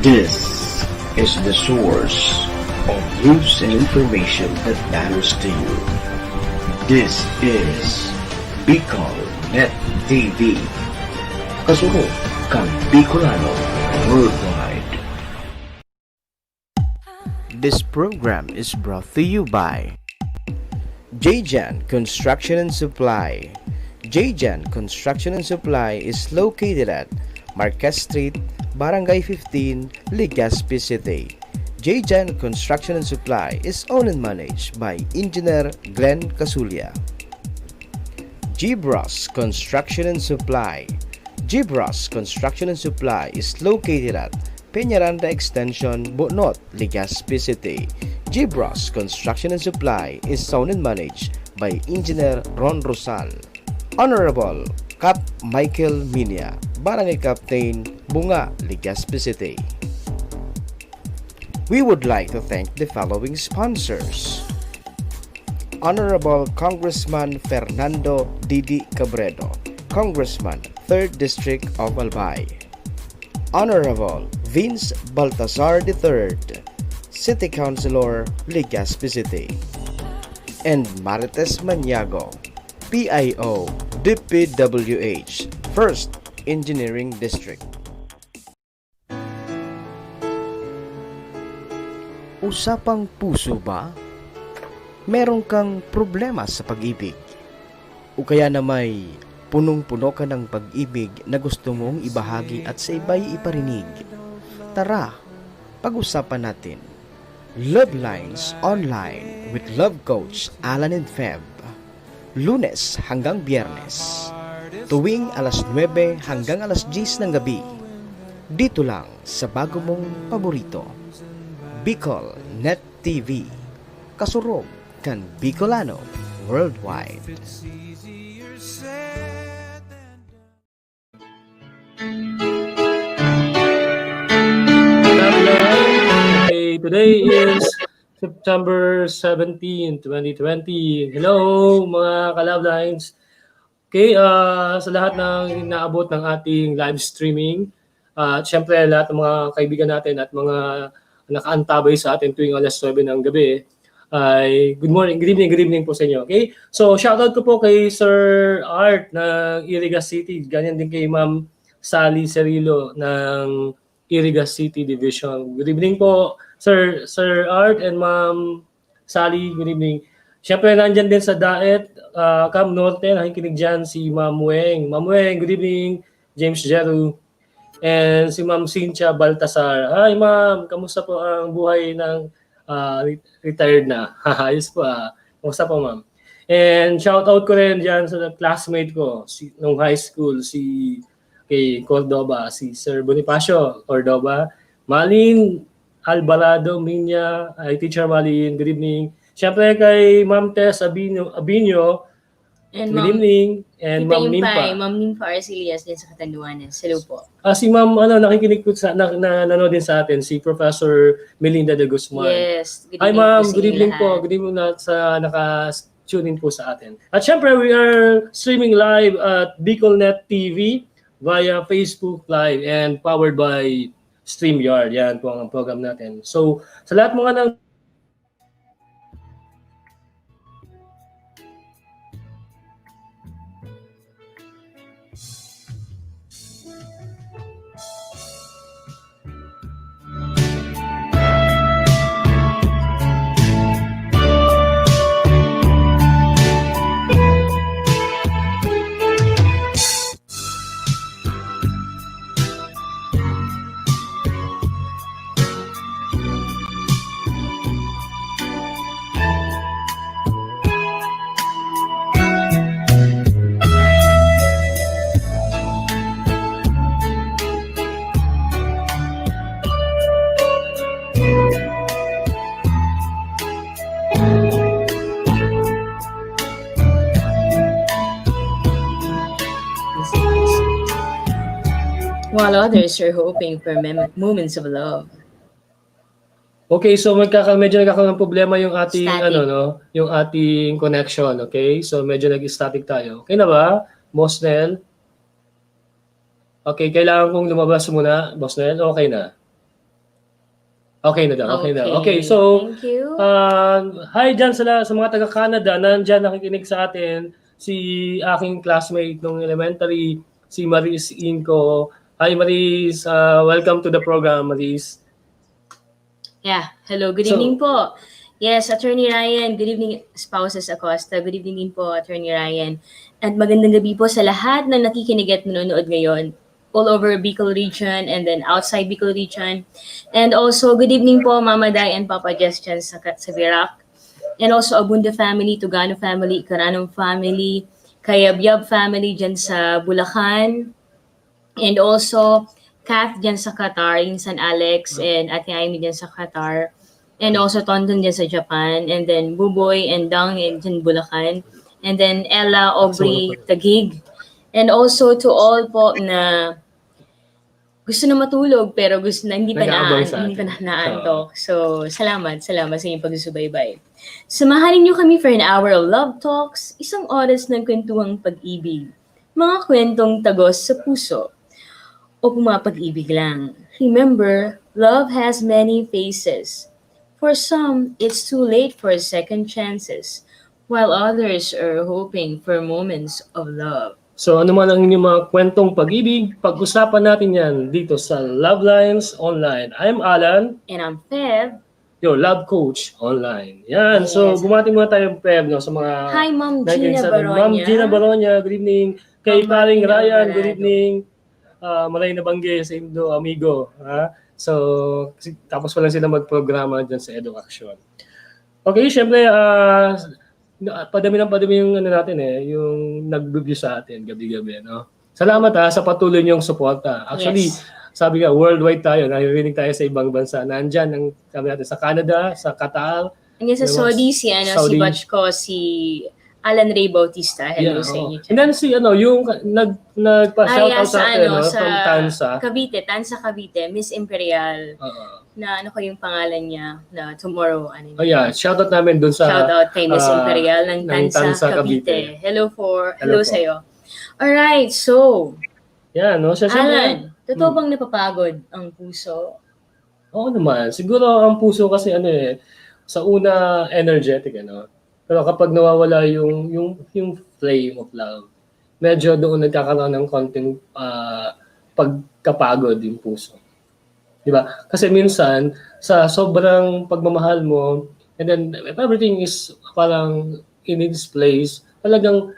This is the source of news and information that matters to you. This is Bicol Net TV. Kasunod kang Bicolano worldwide. This program is brought to you by Jjan Construction and Supply. Jjan Construction and Supply is located at Marquez Street, Barangay 15, Legazpi City. Jjan Construction and Supply is owned and managed by Engineer Glenn Casulia. Gibros Construction and Supply. Gibros Construction and Supply is located at Peñaranda Extension, Bonot, Legazpi City. Gibros Construction and Supply is owned and managed by Engineer Ron Rosal. Honorable Cap Michael Minya, Barangay Captain, Bunga, Legazpi City. We would like to thank the following sponsors: Honorable Congressman Fernando Didi Cabredo, Congressman, 3rd District of Albay. Honorable Vince Baltazar III, City Councilor, Legazpi City. And Marites Maniago, PIO, DPWH, 1st Engineering District. Usapang puso ba? Meron kang problema sa pag-ibig? O kaya na may punong-puno ka ng pag-ibig na gusto mong ibahagi at sa iba'y iparinig? Tara, pag-usapan natin. Love Lines Online with Love Coach Alan and Feb. Lunes hanggang Biyernes. Tuwing alas 9 hanggang alas 10 ng gabi. Dito lang sa bago mong paborito. Bicol Net TV. Kasurog kan Bicolano worldwide. Okay, today is September 17, 2020. Hello mga ka-Love Lines. Okay, sa lahat ng inaabot ng ating live streaming, syempre lahat ng mga kaibigan natin at mga nakaantabay sa atin tuwing alas 9 ng gabi, ay good morning, good evening po sa inyo. Okay? So, shoutout ko po kay Sir Art ng Irigas City. Ganyan din kay Ma'am Sally Cerilo ng Irigas City Division. Good evening po, Sir Art and Ma'am Sally. Good evening. Siyempre, nandyan din sa Daet, Cam Norte, nakikinig dyan si Ma'am Weng. Ma'am Weng, good evening. James Jeru. And si Ma'am Cynthia Baltasar. Hi Ma'am, kamusta po ang buhay ng retired na? Ayos po. Kamusta po Ma'am? And shout out ko rin dyan sa classmate ko nung high school, si kay Cordoba, si Sir Bonifacio Cordoba. Malin Alvarado Minya, Teacher Malin, good evening. Siyempre kay Ma'am Tess Abinyo, And good evening. And Ma'am Nimpa. Ma'am Nimpa Arcelias din sa Catanduanes. Hello po. Si Ma'am, nakikinig po nanonood din sa atin, si Professor Melinda de Guzman. Yes. Good Hi evening Ma'am, po sa good inyo evening lahat. po. Good evening na sa naka-tune in po sa atin. At syempre, we are streaming live at BicolNet TV via Facebook Live and powered by StreamYard. Yan po ang program natin. So, sa lahat mga nang While others are hoping for moments of love. Okay, so medyo nagkakaroon ng problema yung ating Static. yung ating connection, okay? So medyo nag-static tayo. Okay na ba? Boss Nel? Okay, kailangan kong lumabas muna, Boss Nel. Okay na. Okay na daw, okay na. Okay, Okay, so, thank you. hi dyan sa mga taga-Canada, nandyan nakikinig sa atin, si aking classmate nung elementary, si Maris Inco. Hi Maris, welcome to the program, Maris. Yeah, hello, good So- evening po. Yes, Attorney Ryan, good evening, Spouses Acosta. Good evening din po, Attorney Ryan. At magandang gabi po sa lahat na nakikinig at nanonood ngayon all over Bicol region and then outside Bicol region. And also, good evening po, Mama Day and Papa Jess dyan sa Virac. And also, Abunda family, Tugano family, Ikaranong family, Kayabyab family dyan sa Bulacan. And also, Kath dyan sa Qatar, yung San Alex, and Ate Amy dyan sa Qatar. And also, Tonton dyan sa Japan. And then, Buboy and Dang dyan Bulacan. And then, Ella, Aubrey, Taguig. And also, to all po na gusto na matulog pero gusto na hindi pa Nag-aabang sa hindi pa atin. naantok. So, salamat sa inyong pagsusubaybay. Samahan niyo kami for an hour of love talks, isang oras ng kwentuhang pag-ibig, mga kwentong tagos sa puso, o pumapag-ibig lang. Remember, love has many faces. For some, it's too late for second chances, while others are hoping for moments of love. So ano man ang inyong mga kwentong pag-ibig, pag-usapan natin yan dito sa Love Lines Online. I'm Alan, And I'm Feb. your love coach online. Yan, so Yes. bumati muna tayo Peb, no, sa mga Hi, Ma'am nakikinig Gina sa atin. Baronia. Ma'am Gina Baronia, good evening. Kay Ma'am paring Martina Ryan, good Alvarado. evening. Malay na bangge sa Indo, amigo. Ha? So, tapos wala sila magprograma dyan sa Education. Okay, syempre, padami yung ano natin yung nag-review sa atin gabi-gabi, no? Salamat sa patuloy niyong suporta. Actually, Yes. sabi nga, worldwide tayo, naririnig tayo sa ibang bansa. Nandyan, ang sabi natin, sa Canada, sa Qatar. Hanggang sa Saudi, si Saudi. batch ko, si Alan Ray Bautista. Hello sa inyo. And then si yung nagpa-shoutout sa atin, no, sa from Tansa. Cavite, Tansa Cavite, Miss Imperial, na ano ko yung pangalan niya, na tomorrow, ano yun? Oh yeah, shoutout namin dun sa Shout out kay Miss Imperial ng ng Tansa, Tansa, Cavite. Cavite. Hello Hello po. sa'yo. Alright, so, Yeah, no? So, Alan, totoo bang napapagod ang puso? Oo naman. Siguro ang puso kasi sa una energetic Pero kapag nawawala yung flame of love, medyo doon nagkakaroon ng konting pagkapagod yung puso. 'Di ba? Kasi minsan sa sobrang pagmamahal mo and then if everything is parang in its place, talagang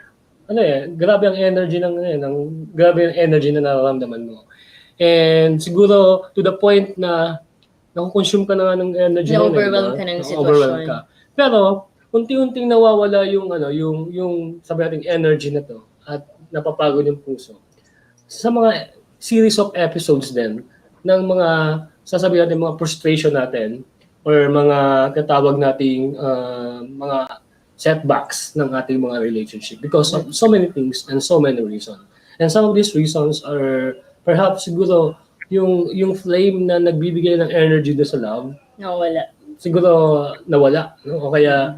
grabe ang energy grabe ang energy na nararamdaman mo. And siguro to the point na nakukonsume ka na nga ng energy Na-overwhelm ka ng Overwhelm sitwasyon. ka. Pero unti-unting nawawala yung sabi natin energy na to at napapagod yung puso. Sa mga series of episodes din ng mga sasabihin natin mga frustration natin or mga tatawag nating mga setbacks ng ating mga relationship because of so many things and so many reasons. And some of these reasons are perhaps siguro yung flame na nagbibigay ng energy do sa love, Nawala. siguro nawala, no? O kaya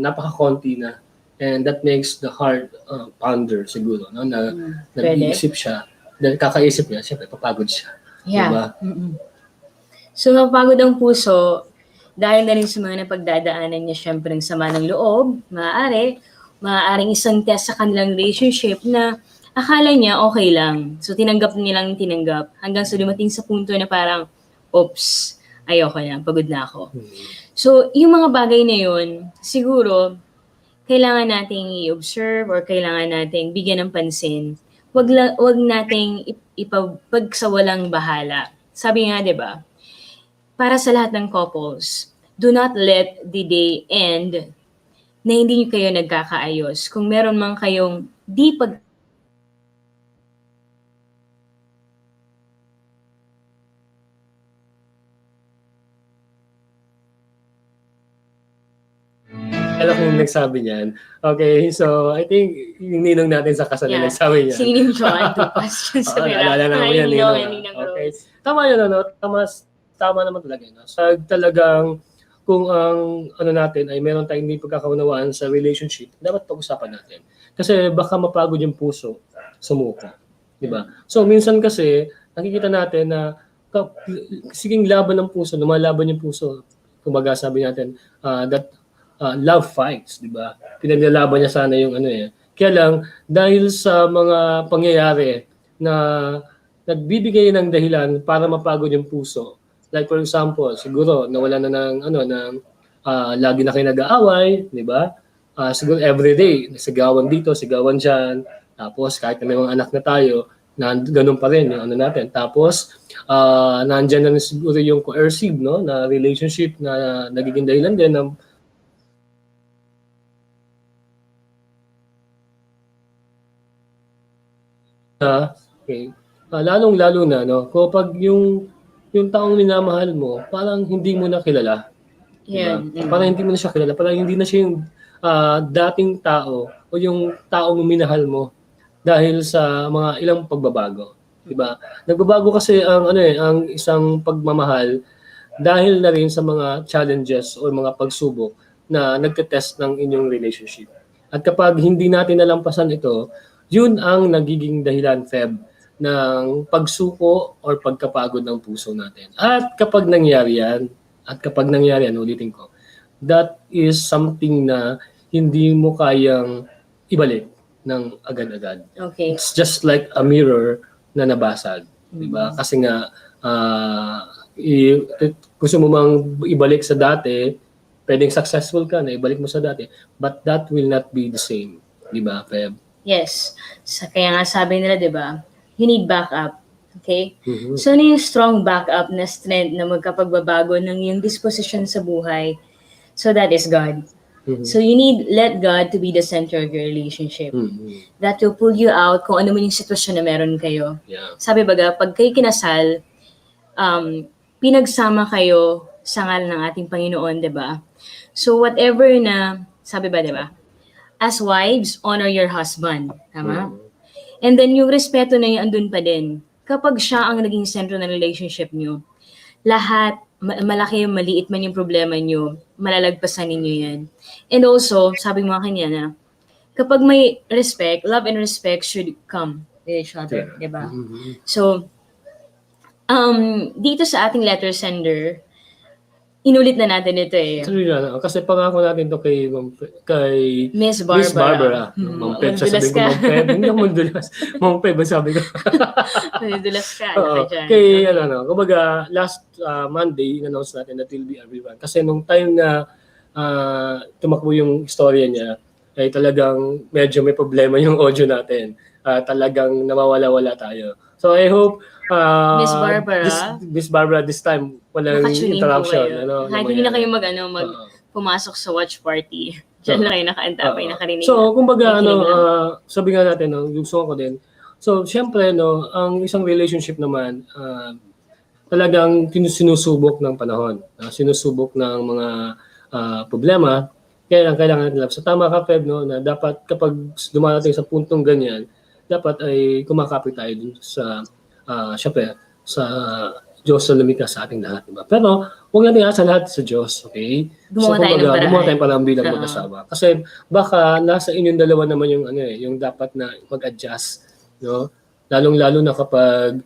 napaka-konti na. And that makes the heart ponder siguro, no? Na nag-iisip siya. Dahil kakaisip niya, siyempre papagod siya. Yeah. Diba? Mm-mm. So, mapagod ang puso dahil na rin sa mga napagdadaanan niya syempre ng sama ng loob, maaaring isang test sa kanilang relationship na akala niya okay lang. So, tinanggap nilang tinanggap hanggang sa dumating sa punto na parang, oops, ayoko na, pagod na ako. So, yung mga bagay na yun, siguro, kailangan nating i-observe or kailangan nating bigyan ng pansin. Wag nating ipagsawalang bahala. Sabi nga, 'di ba? Para sa lahat ng couples, do not let the day end na hindi kayo nagkakaayos. Kung meron man kayong di pag Alam ko yung nagsabi niyan. Okay, so I think yung ninong natin sa kasal na nagsabi niyan. si Ning Joan to question sa pera. Alala na mo yan, ninong. Okay. Tama yun, tama naman talaga. So talagang kung ang natin ay meron tayong hindi pagkakaunawaan sa relationship, dapat pag-usapan natin. Kasi baka mapagod yung puso, sumuko. Di ba? So minsan kasi, nakikita natin na Siging laban ng puso, lumalaban yung puso. Kumbaga sabi natin, that love fights, di ba? Pinaglalaban niya sana yung ano eh. Kaya lang, dahil sa mga pangyayari na nagbibigay ng dahilan para mapagod yung puso. Like for example, siguro nawala na ng lagi na kayo nag-aaway, di ba? Siguro everyday, sigawan dito, sigawan diyan. Tapos kahit na may mga anak na tayo, na ganun pa rin yung ano natin. Tapos nandiyan na siguro yung coercive, no, na relationship na nagiging dahilan din ng okay. Lalong-lalo na, no, kapag yung taong minamahal mo, parang hindi mo na kilala. Yeah. Diba? Parang hindi mo na siya kilala. Parang hindi na siya yung dating tao o yung taong minahal mo dahil sa mga ilang pagbabago. Diba? Nagbabago kasi ang isang pagmamahal dahil na rin sa mga challenges o mga pagsubok na nagte-test ng inyong relationship. At kapag hindi natin nalampasan ito, yun ang nagiging dahilan, Feb, ng pagsuko or pagkapagod ng puso natin. At kapag nangyari yan, ulitin ko, that is something na hindi mo kayang ibalik ng agad-agad. Okay. It's just like a mirror na nabasag. Diba? Kasi nga, gusto mo mang ibalik sa dati, pwedeng successful ka na ibalik mo sa dati, but that will not be the same. Diba, Feb? Yes. Kaya nga sabi nila, di ba, you need backup. Okay? Mhm. So, ano yung strong backup na strength na magkapagbabago ng yung disposition sa buhay? So, that is God. Mhm. So, you need let God to be the center of your relationship. Mhm. That will pull you out kung ano man yung sitwasyon na meron kayo. Yeah. Sabi baga, pag kayo kinasal, pinagsama kayo sa ngalan ng ating Panginoon, di ba? So, whatever na, sabi ba, di ba? As wives, honor your husband. Tama? Mhm. And then yung respeto na yun andun pa din. Kapag siya ang naging sentro ng relationship nyo, lahat, malaki, maliit man yung problema nyo, malalagpasan ninyo yan. And also, sabi mo kanya na, kapag may respect, love and respect should come with each other, Yeah. diba? Mhm. So, dito sa ating letter sender, inulit na natin ito eh. Actually, kasi pangako natin to kay Miss Miss Barbara. Barbara. Ma'am Peb, Mandulas sasabihin ko ka. Ma'am Peb. Hindi ako mandulas. Ma'am Peb, ang sabi ko. Mandulas ka. Oo. Ano ka dyan? Kay, kumbaga, last Monday, in-announce natin that will be everyone. Kasi nung time na tumakbo yung istorya niya, ay talagang medyo may problema yung audio natin. Talagang nawawala-wala tayo. So I hope Miss Barbara, Miss Barbara, this time walang nakatuning po interruption. kayo. Kahit hindi na kayo pumasok sa watch party. Diyan lang kayo nakaantapay, nakarinig. So, kumbaga, Nakikinig lang. sabi nga natin, gusto ko din. So, syempre, ang isang relationship naman, talagang sinusubok ng panahon. Sinusubok ng mga problema. Kaya lang kailangan natin love. So, tama ka, Feb, na dapat kapag dumarating sa puntong ganyan, dapat ay kumakapit tayo dun sa, syempre, sa Diyos na lumikha sa ating lahat. Diba? Pero, huwag natin asa lahat sa Diyos, okay? Gumawa tayo ng paraan. Gumawa tayong paraan bilang mag-asawa. Kasi baka nasa inyong dalawa naman yung dapat na mag-adjust. No? Lalong-lalo na kapag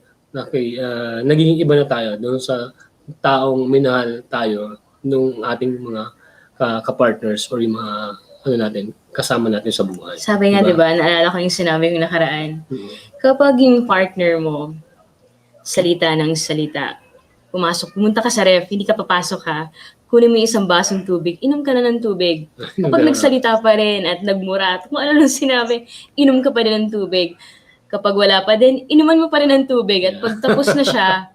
nagiging iba na tayo doon sa taong minahal tayo nung ating mga ka-partners or yung mga kasama natin sa buhay. Sabi nga, diba, naalala ko yung sinabi yung nakaraan. Kapag yung partner mo, salita ng salita, pumunta ka sa ref, hindi ka papasok ha, kunin mo yung isang basong tubig, inom ka na ng tubig. Kapag nagsalita pa rin at nagmura at kung ano lang sinabi, inom ka pa rin ng tubig. Kapag wala pa din, inuman mo pa rin ng tubig at pag tapos na siya,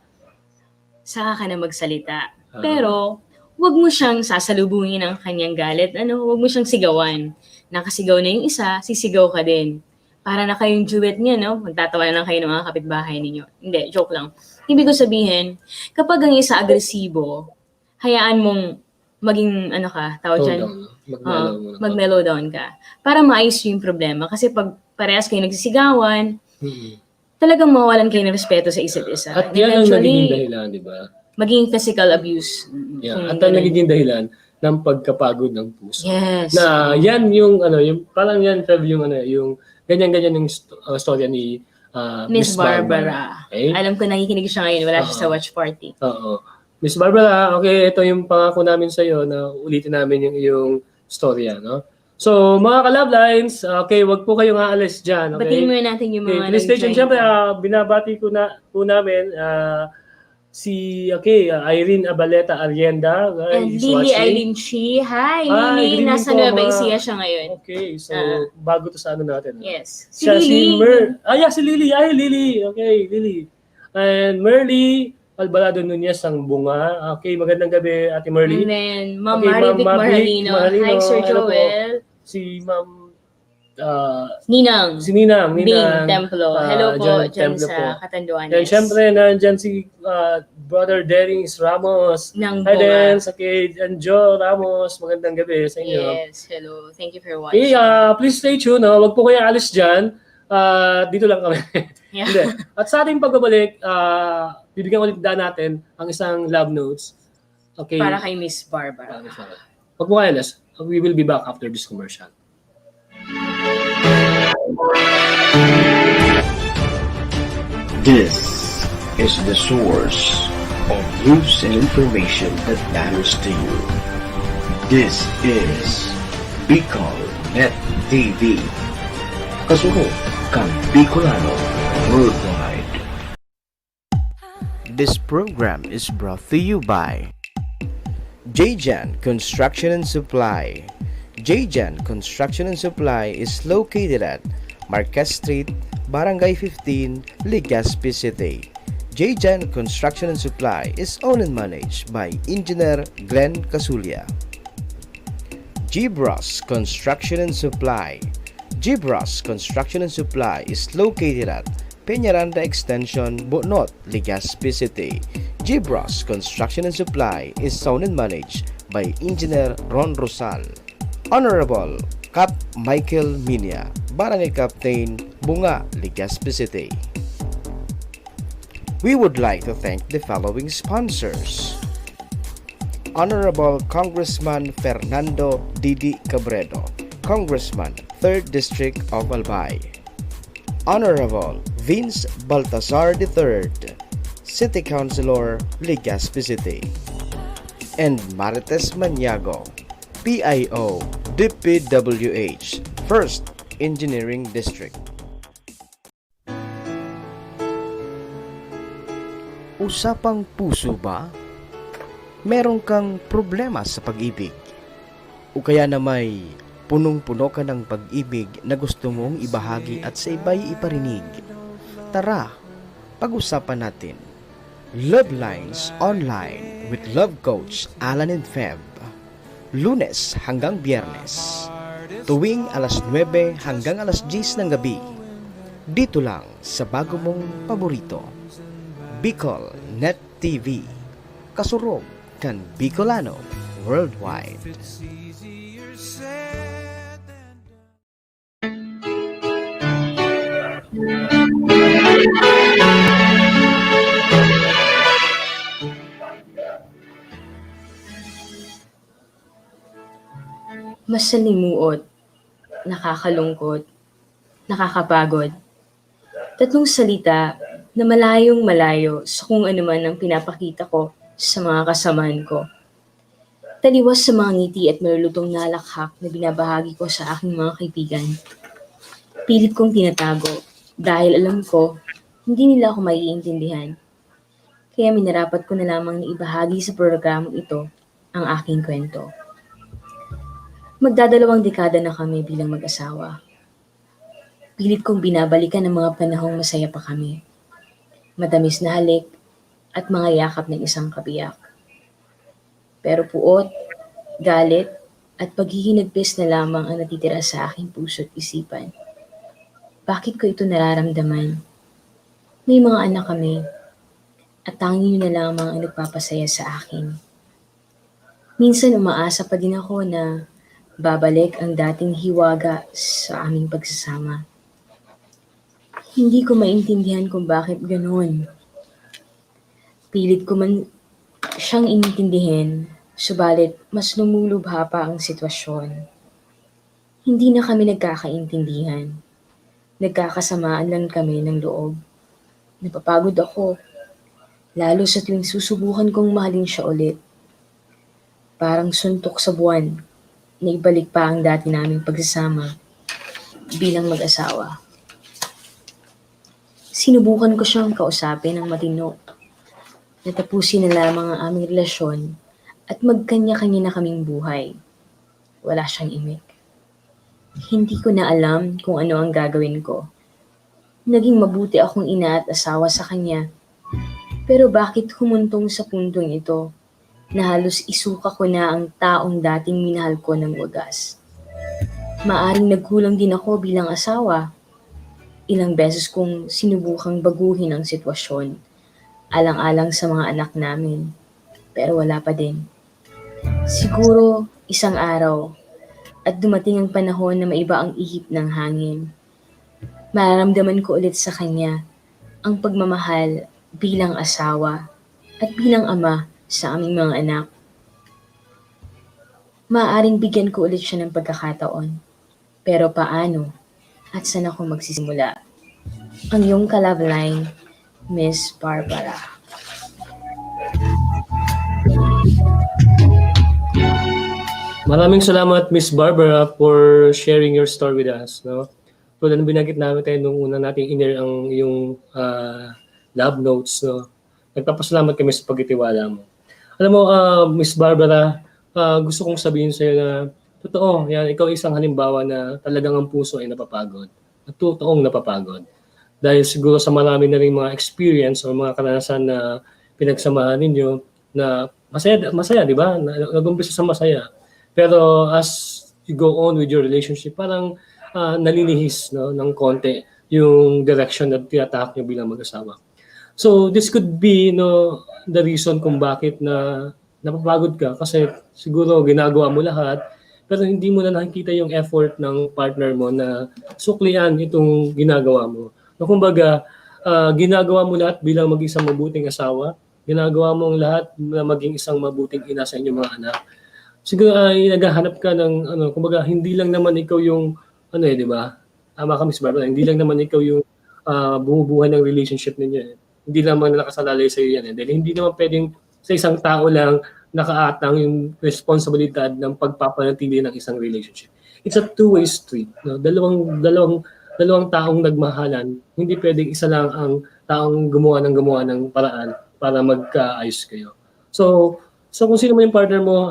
saka ka na magsalita. Pero, wag mo siyang sasalubungin ng kanyang galit. Wag mo siyang sigawan. Nakasigaw na yung isa, sisigaw ka din. Para na kayong duet niya, no? Magtatawa na lang kayo ng mga kapitbahay ninyo. Hindi, joke lang. Ibig ko sabihin, kapag ang isa agresibo, hayaan mong maging, mag-mellow down ka. Para maayos yung problema. Kasi pag parehas kayo nagsisigawan, talagang mawawalan kayo ng respeto sa isa't isa. At yan ang nagiging dahilan, di ba? Maging physical abuse. Yeah. At ang nagiging dahilan ng pagkapagod ng puso. Yes. Na yan yung parang yan, Trev, yung ganyan-ganyan yung storya ni Miss Barbara. Okay? Alam ko nakikinig siya ngayon. Wala siya sa Oo. watch party. Oo. Miss Barbara, okay, ito yung pangako namin sa iyo na ulitin namin yung iyong storya, no? So, mga ka-Love Lines, okay, wag po kayong aalis dyan, Batiin okay? muna natin yung Okay, mga PlayStation, nag-join syempre, pa. binabati ko na po namin Irene Abaleta Arienda And is Lily watching. Eileen Chi. Hi, Hi, Lily. good evening Nasa po, Nueva mga- Ecija siya ngayon. Okay, so Ah. bago to sa ano natin. Yes. Si Siya si Lily. si Lily. Ay, Lily. Okay, Lily. And Merly Alvarado Nunez ang bunga. Okay, magandang gabi, Ate And Merly. then, Ma'am Okay, Marivic Ma'am Marhalino. Marhalino. Hi, Sir Hello po. Joel. Si Ma'am Ninang. si Ninang. Bing Templo. Hello po, dyan Templo po. sa Catanduanes. And syempre, nandyan si Brother Derings Ramos. Ng Hi, bunga. Dens. Okay, and Joe Ramos. Magandang gabi sa inyo. Yes, hello. Thank you for Okay, watching. please stay tuned. No? Huwag po kayong alis dyan. Dito lang kami. Yeah. Hindi. At sa ating pagbabalik, bibigyan ulit natin ang isang love notes. Okay. Para kay Miss Barbara. Huwag mo kayo alis. We will be back after this commercial. This is the source of news and information that matters to you. This is Bicol Net TV. Kasunod kang Bicolano worldwide. This program is brought to you by Jjan Construction and Supply. Jjan Construction and Supply is located at Marquez Street, Barangay 15, Legazpi City. Jjan Construction and Supply is owned and managed by Engineer Glenn Casulia. Gibros Construction and Supply. Gibros Construction and Supply is located at Peñaranda Extension, Bonot, Legazpi City. Gibros Construction and Supply is owned and managed by Engineer Ron Rosal. Honorable Cap Michael Minya, Barangay Captain, Bunga, Legazpi City. We would like to thank the following sponsors. Honorable Congressman Fernando Didi Cabredo, Congressman, 3rd District of Albay. Honorable Vince Baltazar III, City Councilor, Legazpi City. And Marites Maniago, PIO, DPWH, 1st Engineering District. Usapang puso ba? Meron kang problema sa pag-ibig? O kaya na may punong-puno ka ng pag-ibig na gusto mong ibahagi at sa iba'y iparinig? Tara, pag-usapan natin. Love Lines Online with Love Coach Alan and Feb. Lunes hanggang Biyernes. Tuwing alas 9 hanggang alas 10 ng gabi. Dito lang sa bago mong paborito. Bicol Net TV. Kasurog kan Bicolano worldwide. Mas salimuot, nakakalungkot, nakakapagod. Tatlong salita na malayong malayo sa kung ano man ang pinapakita ko sa mga kasamahan ko. Taliwas sa mga ngiti at malulutong nalakhak na binabahagi ko sa aking mga kaibigan. Pilit kong tinatago dahil alam ko hindi nila ako maiintindihan. Kaya minarapat ko na lamang na ibahagi sa programang ito ang aking kwento. Magdadalawang dekada na kami bilang mag-asawa. Pilit kong binabalikan ang mga panahong masaya pa kami. Matamis na halik at mga yakap ng isang kabiyak. Pero puot, galit at paghihinagpis na lamang ang natitira sa aking puso at isipan. Bakit ko ito nararamdaman? May mga anak kami at tanging yun na lamang ang nagpapasaya sa akin. Minsan umaasa pa din ako na babalik ang dating hiwaga sa aming pagsasama. Hindi ko maintindihan kung bakit ganoon. Pilit ko man siyang intindihin, subalit mas lumulubha pa ang sitwasyon. Hindi na kami nagkakaintindihan. Nagkakasamaan lang kami ng loob. Napapagod ako, lalo sa tuwing susubukan kong mahalin siya ulit. Parang suntok sa buwan na ibalik pa ang dati naming pagsasama bilang mag-asawa. Sinubukan ko siyang kausapin ng matino. Natapusin na lamang ang aming relasyon at magkanya-kanya na kaming buhay. Wala siyang imik. Hindi ko na alam kung ano ang gagawin ko. Naging mabuti akong ina at asawa sa kanya. Pero bakit humuntong sa puntong ito na halos isuka ko na ang taong dating minahal ko ng wagas? Maaring nagkulang din ako bilang asawa. Ilang beses kong sinubukang baguhin ang sitwasyon, alang-alang sa mga anak namin. Pero wala pa din. Siguro isang araw at dumating ang panahon na maiba ang ihip ng hangin. Mararamdaman ko ulit sa kanya ang pagmamahal bilang asawa at bilang ama sa aming mga anak. Maaaring bigyan ko ulit siya ng pagkakataon. Pero paano? At saan ako magsisimula? Ang iyong ka-love line, Miss Barbara. Maraming salamat, Miss Barbara, for sharing your story with us. No? Tulad ng binanggit namin tayo nung una nating in-air ang iyong love notes. No? Nagpapasalamat kami sa pagtitiwala mo. Alam mo, Miss Barbara, gusto kong sabihin sa iyo na totoo, yan, ikaw isang halimbawa na talagang ang puso ay napapagod. At totoong napapagod. Dahil siguro sa marami na rin mga experience o mga karanasan na pinagsamahan ninyo na masaya, di ba? Nag-umpisa sa masaya. Pero as you go on with your relationship, parang nalilihis, no, ng konti yung direction na tinatahak nyo bilang mag-asawa. So this could be, no, the reason kung bakit na napapagod ka kasi siguro ginagawa mo lahat pero hindi mo na nakikita yung effort ng partner mo na suklian itong ginagawa mo. No, kumbaga, ginagawa mo lahat bilang mag-isang mabuting asawa, ginagawa mo ang lahat na maging isang mabuting ina sa inyong mga anak. Siguro ay naghahanap ka ng kumbaga hindi lang naman ikaw yung di ba? Tama ka, Miss Barbara, hindi lang naman ikaw yung bumubuhay ng relationship ninyo. Hindi naman nakasalalay sa iyo yan. Dahil hindi naman pwedeng sa isang tao lang nakaatang yung responsibilidad ng pagpapanatili ng isang relationship. It's a two-way street. No? Dalawang taong nagmahalan, hindi pwedeng isa lang ang taong gumawa ng paraan para magkaayos kayo. So kung sino mo yung partner mo,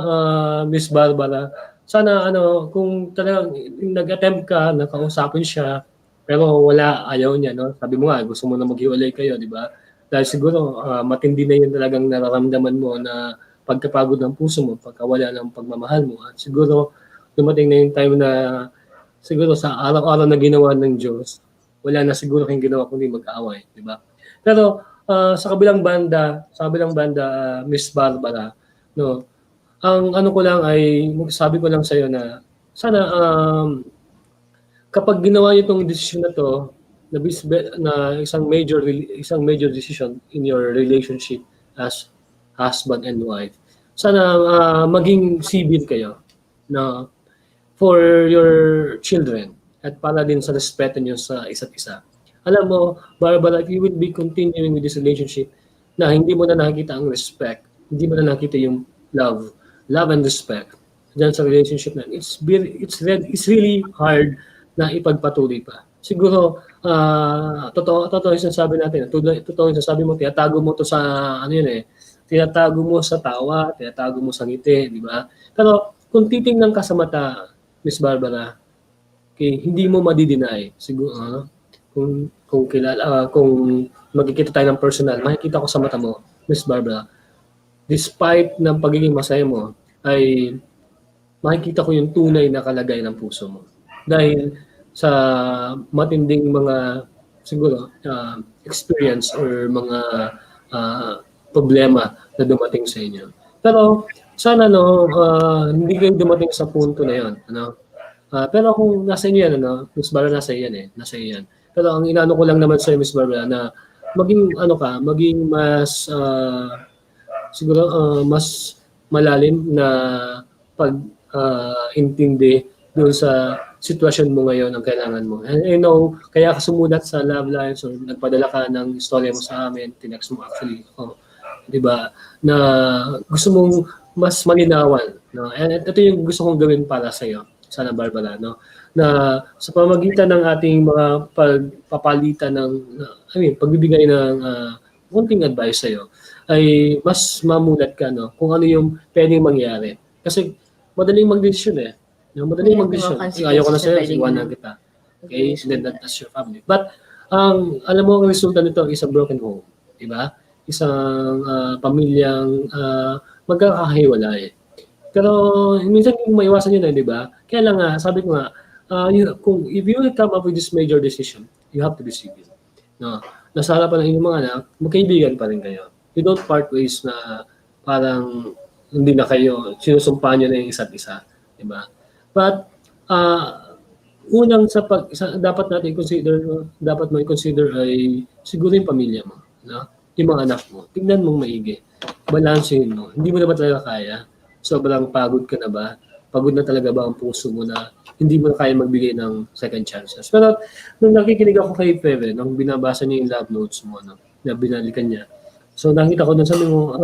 Miss Barbara, sana kung talagang nag-attempt ka na kausapin siya, pero ayaw niya, no? Sabi mo nga, gusto mo na maghiwalay kayo, di ba? Dahil siguro matindi na yun talagang nararamdaman mo na pagkapagod ng puso mo, pagkawala ng pagmamahal mo. At siguro dumating na yung time na siguro sa araw-araw na ginawa ng Diyos, wala na siguro kayong ginawa kundi mag-aaway, di ba? Pero sa kabilang banda, Miss Barbara, no, ang ko lang ay sabi ko lang sa iyo na sana kapag ginawa niyo itong decision na to na isang major decision in your relationship as husband and wife, sana maging civil kayo na for your children at para din sa respeto niyo sa isa't isa. Alam mo, Barbara, if you will be continuing with this relationship na hindi mo na nakikita ang respect, hindi mo na nakikita yung love and respect dyan sa relationship na it's really hard na ipagpatuloy pa. Siguro, totoo yung sinasabi natin. Totoo yung sinasabi mo, tinatago mo to sa, tinatago mo sa tawa, tinatago mo sa ngiti, di ba? Pero kung titingnan ka sa mata, Miss Barbara, hindi mo madideny. Siguro, kung magkikita tayo ng personal, makikita ko sa mata mo, Miss Barbara, despite ng pagiging masaya mo, ay makikita ko yung tunay na kalagay ng puso mo. Dahil sa matinding mga siguro experience or mga problema na dumating sa inyo. Pero sana hindi kayo dumating sa punto na 'yon, pero kung nasa inyo yan, Miss Barbara, nasa iyo yan. Pero ang inaano ko lang naman sa Miss Barbara na maging mas siguro mas malalim na intindi doon sa sitwasyon mo ngayon ang kailangan mo. And I know, kaya ka sumulat sa Love Lines or nagpadala ka ng istorya mo sa amin, tinext mo actually, di ba, na gusto mong mas malinawan. No? And ito yung gusto kong gawin para sa iyo, sana Barbara, no? Na sa pamagitan ng ating mga pagpapalitan ng, pagbibigay ng konting advice sa iyo, ay mas mamulat ka, no? Kung ano yung pwedeng mangyari. Kasi madaling magdesisyon eh. No? Madaling magdesisyon. Ayaw ko na sa'yo, iwanan kita. Okay? And then that's your family. But, alam mo, ang resulta nito is a broken home. Diba? Isang pamilyang magkakahiwalay. Pero, minsan yung maiwasan yun eh, di ba? Kaya lang nga, sabi ko nga, if you will come up with this major decision, you have to be civil. No? Nasa harapan ng inyong mga anak, magkaibigan pa rin kayo. You don't part ways na parang hindi na kayo, sinusumpa nyo na yung isa't isa. Diba? But, unang dapat natin dapat mo i-consider ay siguro yung pamilya mo. No? Yung mga anak mo. Tignan mong maigi. Balansehin mo. Hindi mo na ba talaga kaya? Sobrang pagod ka na ba? Pagod na talaga ba ang puso mo na hindi mo na kaya magbigay ng second chances? Pero nung nakikinig ako kay Pepe, nung binabasa niya yung love notes mo, no, na binalikan niya, so nakita ko doon, sabi mo,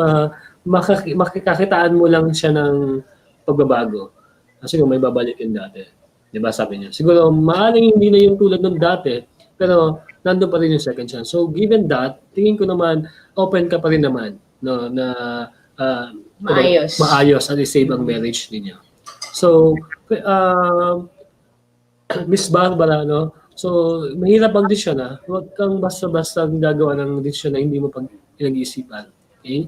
makikakitaan mo lang siya ng pagbabago. Kasi kung may babalikin dati. Di ba sabi niya? Siguro, maaaring hindi na yung tulad ng dati, pero nandun pa rin yung second chance. So given that, tingin ko naman, open ka pa rin naman, no, na maayos at i-save ang marriage ninyo. So, Miss Barbara, no? So, mahirap ang desisyon, ha? Huwag kang basta-basta gagawa ng desisyon na hindi mo pinag-iisipan. Okay?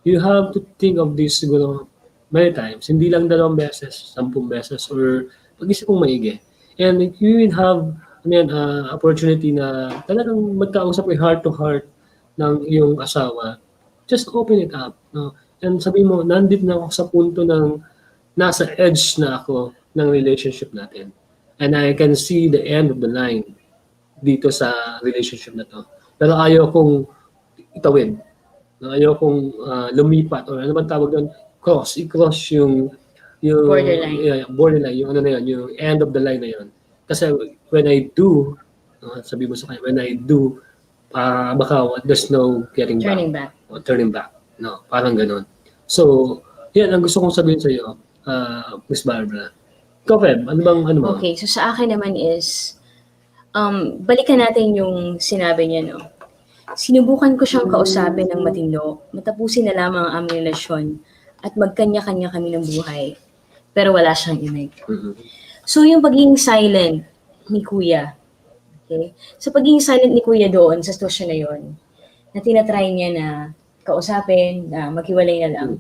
You have to think of this siguro many times. Hindi lang 2 beses, 10 beses, or pag-isip mong maigi. And if you will have opportunity na talagang magkausap kayo heart-to-heart ng iyong asawa, just open it up. No? And sabi mo, nandito na ako sa punto ng nasa edge na ako ng relationship natin. And I can see the end of the line dito sa relationship na to. Pero ayaw kong itawid. Ayaw kong lumipat or ano man tawag doon, i-cross yung borderline, yung ano na yun, yung end of the line na yun. Kasi when I do, sabi mo sa kanya, when I do, baka there's no turning back. No, parang ganun. So, yan ang gusto kong sabihin sa iyo, Miss Barbara. Ikaw, Feb, ano mo? Okay, so sa akin naman is, balikan natin yung sinabi niya, no? Sinubukan ko siyang kausapin ng matino, matapusin na lamang ang aming relasyon at magkanya-kanya kami ng buhay. Pero wala siyang imig. Mm-hmm. So yung pagiging silent ni Kuya, okay? So pagiging silent ni Kuya doon sa sitwasyon na yon, na tinatry niya na kausapin, na maghiwalay na lang,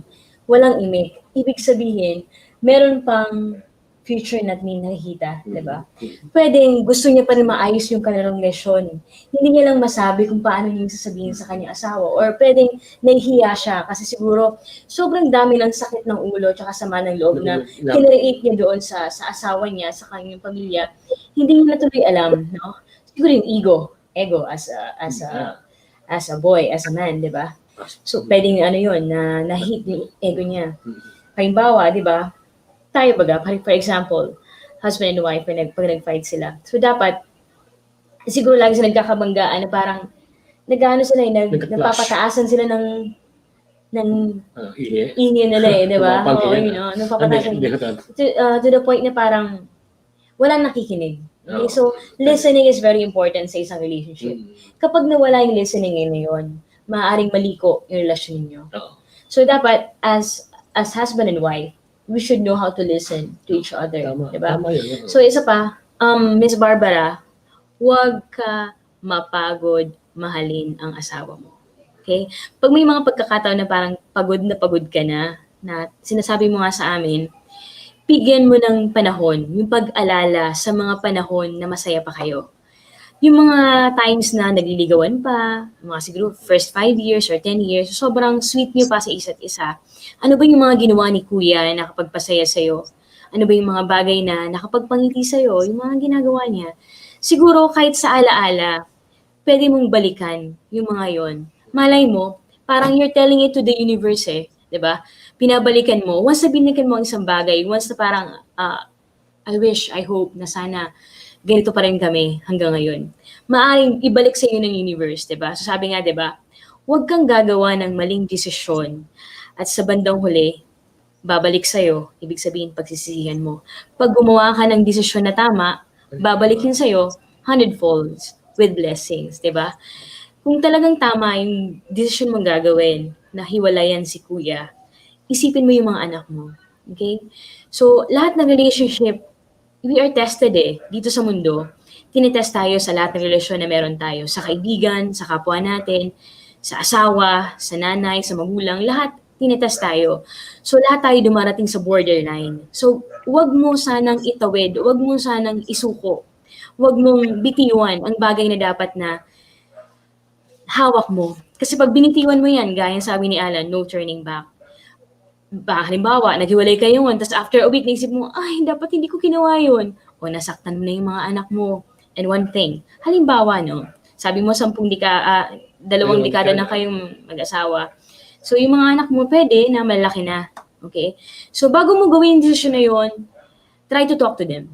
walang imig. Ibig sabihin, meron pang future na nakikita, di ba? Pwedeng gusto niya pa rin maayos yung kanilang relasyon. Hindi niya lang masabi kung paano niya sasabihin sa kanyang asawa. Or pwedeng nahihiya siya kasi siguro sobrang dami ng sakit ng ulo at sama ng loob na kinreate niya doon sa asawa niya, sa kanyang pamilya. Hindi niya natuloy alam, no? Siguro yung ego as a boy, as a man, di ba? So pwedeng yun, na hit yung ego niya. Halimbawa, di ba? Tayo baga, for example, husband and wife, pag nag-fight sila. So dapat, siguro lagi sila nagkakabanggaan na parang, nagpapataasan sila ng inyo nila di ba? Oo, nagpapataasan to the point na parang, walang nakikinig. Okay? So, listening is very important sa isang relationship. Kapag nawala yung listening ngayon, maaaring maliko yung relasyon niyo. So dapat, as husband and wife, we should know how to listen to each other. Diba? So isa pa, Miss Barbara, huwag ka mapagod mahalin ang asawa mo. Okay? Pag may mga pagkakataon na parang pagod ka na sinasabi mo nga sa amin, bigyan mo ng panahon, yung pag-alala sa mga panahon na masaya pa kayo. Yung mga times na nagliligawan pa, mga siguro first 5 years or 10 years, sobrang sweet niyo pa sa isa't isa. Ano ba yung mga ginawa ni Kuya na nakapagpasaya sa'yo? Ano ba yung mga bagay na nakapagpangiti sa'yo? Yung mga ginagawa niya. Siguro kahit sa alaala, pwede mong balikan yung mga yon. Malay mo, parang you're telling it to the universe diba? Pinabalikan mo. Once na binalikan mo ang isang bagay, once na parang, I hope na sana ganito pa rin kami hanggang ngayon. Maaring ibalik sa iyo ng universe, 'di ba? So sabi nga, 'di ba? Huwag kang gagawa ng maling desisyon at sa bandang huli, babalik sa iyo, ibig sabihin pagsisisihan mo. Pag gumawa ka ng desisyon na tama, babalik yun sa iyo hundredfolds with blessings, 'di ba? Kung talagang tama yung desisyon mong gagawin na hiwalayan si kuya, isipin mo yung mga anak mo. Okay? So, lahat ng relationship, we are tested dito sa mundo. Tinetest tayo sa lahat ng relasyon na meron tayo. Sa kaibigan, sa kapwa natin, sa asawa, sa nanay, sa magulang, lahat tinetest tayo. So, lahat tayo dumarating sa borderline. So, wag mo sanang itawid, wag mo sanang isuko, wag mong bitiwan ang bagay na dapat na hawak mo. Kasi pag binitiwan mo yan, gaya sabi ni Alan, no turning back. Halimbawa, naghiwalay kayo yun, tapos after a week, naisip mo, ay, dapat hindi ko ginawa yun. O nasaktan mo na yung mga anak mo. And one thing, halimbawa, no, sabi mo, 2 dekada na kayong mag-asawa. So, yung mga anak mo, pwede na malaki na. Okay? So, bago mo gawin yung decision na yun, try to talk to them.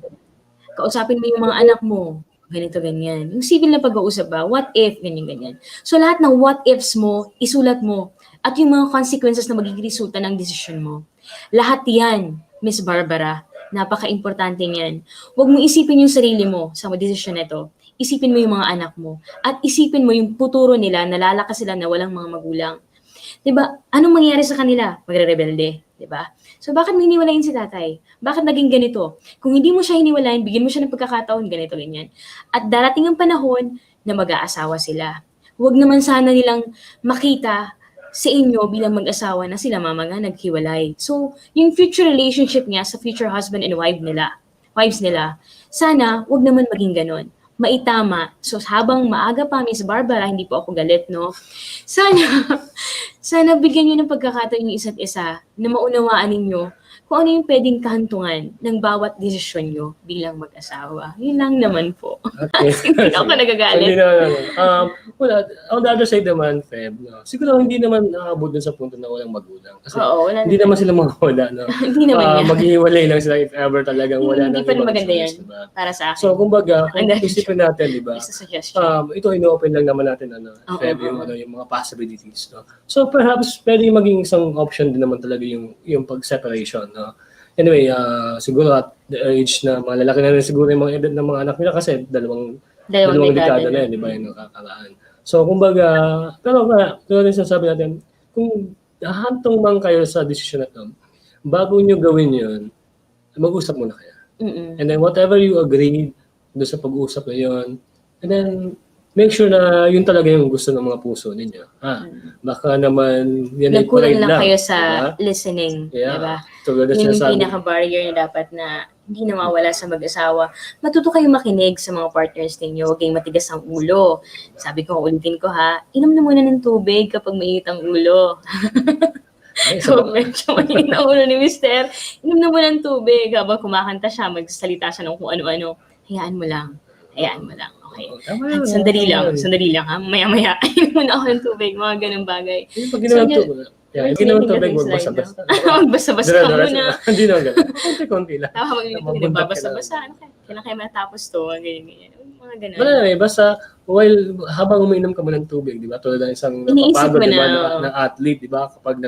Kausapin mo yung mga anak mo, ganito, ganyan. Yung civil na pag-uusap ba, what if, ganyan, ganyan. So, lahat ng what ifs mo, isulat mo. At yung mga consequences na magiging resulta ng decision mo. Lahat yan, Miss Barbara, napaka-importante yan. Huwag mo isipin yung sarili mo sa decision na ito. Isipin mo yung mga anak mo. At isipin mo yung futuro nila, nalalakas sila na walang mga magulang. Diba? Anong mangyayari sa kanila? Magre-rebelde. Diba? So, bakit mo hiniwalayin si tatay? Bakit naging ganito? Kung hindi mo siya hiniwalayin, bigyan mo siya ng pagkakataon, ganito, ganyan. At darating ang panahon na mag-aasawa sila. Huwag naman sana nilang makita sa inyo bilang mag-asawa na sila mama nga naghiwalay. So, yung future relationship niya sa future husband and wives nila, sana wag naman maging ganon. Maitama. So, habang maaga pa, Miss Barbara, hindi po ako galit, no? Sana bigyan niyo ng pagkakataon yung isa't isa na maunawaan ninyo kung ano yung pwedeng kahantungan ng bawat desisyon nyo bilang mag-asawa. Yun lang naman po. Okay. Hindi ako nagagalit. Hindi naman. Well, on the other side naman, Feb, no, siguro hindi naman nakabot dun sa punto na walang magulang. Kasi Oo, wala hindi naman sila mawawala. No? Hindi naman yan. Maghihiwalay lang sila if ever talagang wala Hindi nang pa rin ibang maganda choice, yan diba? para sa akin. So, kumbaga, kung Ang- isipin natin, di ba? Just a suggestion. Ito, ino-open lang naman natin, Oo, Feb, oo. yung mga possibilities. No? So, perhaps, pwede maging isang option din naman talaga yung pag-separation. No? Anyway, siguro at the age na malalaki na rin siguro yung mga edad ng mga anak nila kasi dalawang dekada na yun, di ba, yung nakakaraan. So, kumbaga, pero rin sinasabi natin, kung hahantong man kayo sa decision na ito, bago nyo gawin yun, mag-usap muna kayo. Mm-mm. And then whatever you agreed doon sa pag-usap na yun, and then make sure na yun talaga yung gusto ng mga puso ninyo. Baka naman, yan ay Nagkulang pride lang kayo sa diba? listening, Yeah. diba? Tulad na Yun yung sinasabi. pinaka-barrier na dapat na hindi nawawala sa mag-asawa. Matuto kayong makinig sa mga partners ninyo, huwag kayong matigas ang ulo. Sabi ko, ulitin ko ha, inom na muna ng tubig kapag mainit ang ulo. Ay, So, medyo mainit ang ulo ni Mister. Inom na muna ng tubig habang kumakanta siya, magsasalita siya ng kung ano-ano. Hayaan mo lang. Okay. Tama yun. Sandali lang ha. Maya-maya, inom muna ako ng tubig, mga ganung bagay. Yung pag ginawa So, tubig, yung ginawa tubig, huwag basta-basta. Magbasa-basa ka muna. Hindi naman ganun. Konti-konti lang. Tama, mag-inom Mabundak ka nagbabasa-basa. Ano kailan kayo matapos to? Ganyan. Mga ganun. Wala na basta while habang umiinom ka mo ng tubig, di ba? Tulad ng isang Iniisip napapagod, mo di ba, na, na athlete, di ba? Kapag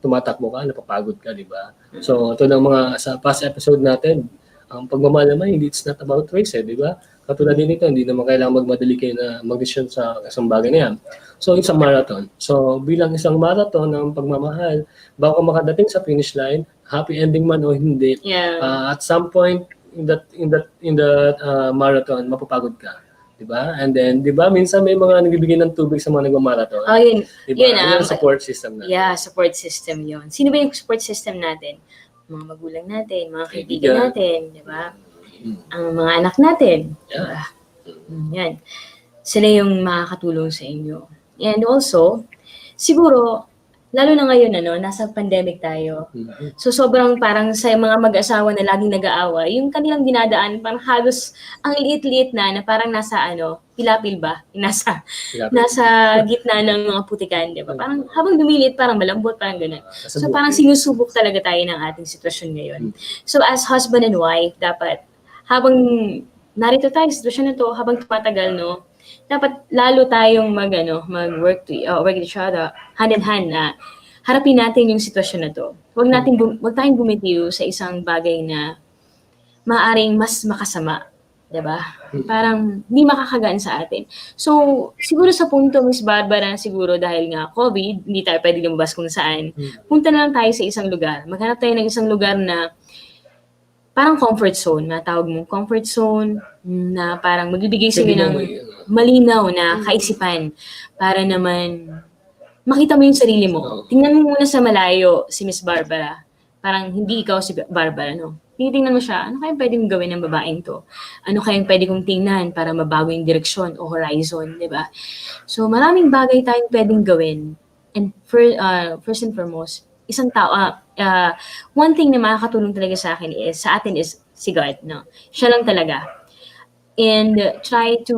tumatakbo ka, napapagod ka, di ba? So, ito ng mga sa past episode natin, ang pagmamahal naman, hindi it's not about race, di ba? Katulad din ito, hindi naman kailangan magmadali kayo na mag-decision sa isang bagay na yan. So, it's a marathon. So, bilang isang marathon ng pagmamahal, bago makadating sa finish line, happy ending man o hindi, Yeah. at some point in that marathon, mapapagod ka. Diba? And then, di ba, minsan may mga nagbibigay ng tubig sa mga nagmamarathon. Oh, yun. Diba? Yun, Yun ang support system natin. Yeah, support system yun. Sino ba yung support system natin? Mga magulang natin, mga kaibigan Kaibigan. natin, di ba? Ang mga anak natin. Yeah. Yan. Sila yung makakatulong sa inyo. And also, siguro, lalo na ngayon, nasa pandemic tayo. Mhm. So, sobrang parang sa mga mag-asawa na laging nag-aaway, yung kanilang dinadaan, parang halos ang liit-liit na parang nasa pilapil ba? Nasa Grabe. nasa gitna ng mga putikan, di ba? Parang habang lumilit, parang malambot, parang gano'n. Sa So buhok parang eh. sinusubok talaga tayo ng ating sitwasyon ngayon. So as husband and wife, dapat habang narito tayo sa sitwasyon na to, habang tumatagal, no, dapat lalo tayong mag-work work with each other, hand in hand na harapin natin yung sitwasyon na to. Huwag tayong bumitiw sa isang bagay na maaring mas makasama, 'di ba? Parang hindi makakagaan sa atin. So, siguro sa punto, Miss Barbara, siguro dahil nga COVID, hindi tayo pwede lumabas kung saan. Punta na lang tayo sa isang lugar. Maghanap tayo ng isang lugar na parang comfort zone, na tawag mong comfort zone, na parang magbibigay sa inyo ng malinaw na kaisipan para naman makita mo yung sarili mo. Tingnan mo muna sa malayo si Miss Barbara. Parang hindi ikaw si Barbara, no? Titingnan mo siya, ano kayang pwedeng gawin ng babaeng to? Ano kayang pwede kong tingnan para mabago yung direksyon o horizon, di ba? So, maraming bagay tayong pwedeng gawin. And first and foremost, isang tao, one thing na makakatulong talaga sa atin is si God, no? Siya lang talaga. And try to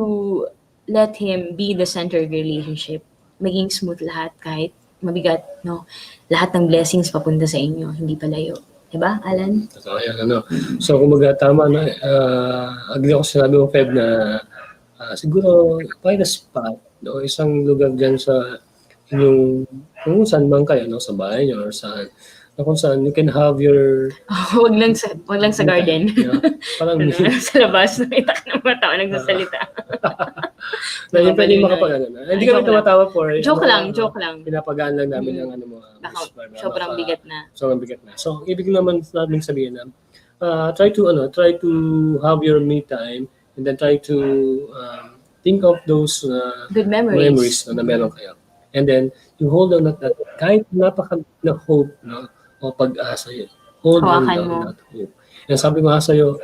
let Him be the center of your relationship. Maging smooth lahat kahit mabigat, no? Lahat ng blessings papunta sa inyo, hindi palayo. Diba, Alan? Totoo yan, ano. So, kumbaga, tama na, agree ako sa sinabi mo, Feb, na siguro, find a spot, no, isang lugar dyan sa inyong, kung saan man kayo, no, sa bahay nyo, or saan, na kung saan you can have your... Wag lang sa garden. Yeah, parang sa labas, nakita ka ng mga tao nagsasalita. na yung pwedeng makapag, hindi kami tumatawa for... Joke lang. Pinapagaan lang namin yung ano mo. Sobrang bigat na. Sobrang bigat na. So, ibig naman namin sabihin na, try to have your me time, and then try to think of those Good memories. na meron kayo. And then, you hold on at that, kahit napaka na hope, no, o pag-asa yun. Hold on Hawakan to mo. that hope. And sabi ko nga sa'yo,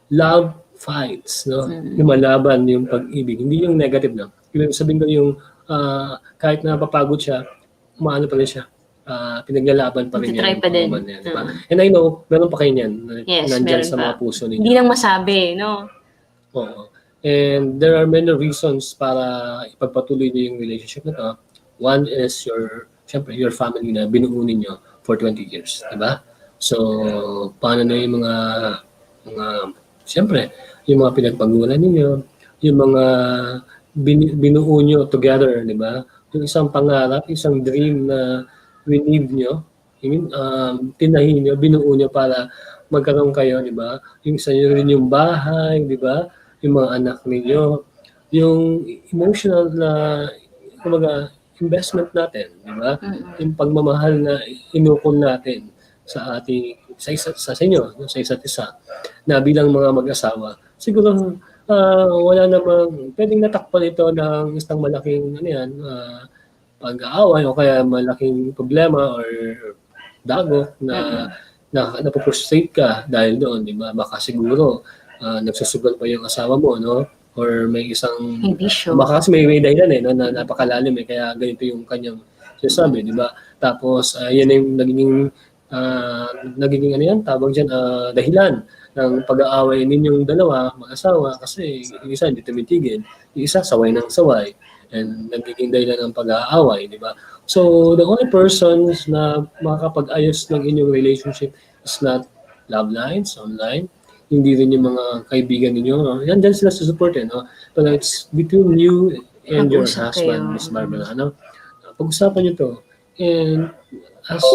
love fights, no? Lumalaban yung pag-ibig. Hindi yung negative na. Yung sabihin ko yung kahit na napapagod siya, umaano pa rin siya. Pinaglalaban pa rin Try yan. pa din. Diba? And I know, meron pa kayo niyan. Yes, Nandyan meron sa pa. mga puso ninyo. Hindi lang masabi, no? Oo. And there are many reasons para ipagpatuloy niyo yung relationship na to. One is syempre, your family na binuo ninyo for 20 years. Diba? So, paano na yung mga syempre, yung mga pinagpagulan ninyo, yung mga binuo nyo together, di ba? Yung isang pangarap, isang dream na winib nyo, tinahin nyo, binuo nyo para magkaroon kayo, di ba? Yung sa inyo rin yung bahay, di ba? Yung mga anak ninyo, yung emotional na, kumbaga, investment natin, di ba? Yung pagmamahal na inukol natin sa ating sa inyo, sa isa't isa, na bilang mga mag-asawa, siguro wala namang pwedeng natakpan ito ng isang malaking pag-aaway o kaya malaking problema or dagok na napoprostrate ka dahil doon, di ba? Baka siguro nagsusugal pa yung asawa mo, no? Or may isang Bisyo. baka kasi may dahilan no, na napakalalim kaya ganito yung kanyang sinasabi, di ba? Tapos yan yung nagiging tawag diyan dahilan ng pag-aaway ninyong dalawa, mag-asawa, kasi yung isa hindi tumitigil, yung isa saway ng saway, and nagiging dahilan ng pag-aaway, di ba? So the only persons na makakapag-ayos ng inyong relationship is not love lines online, hindi rin yung mga kaibigan ninyo. No? Yan dyan sila susuportin. No? But it's between you and your husband, Miss Barbara. No? Pag-usapan nyo to. And as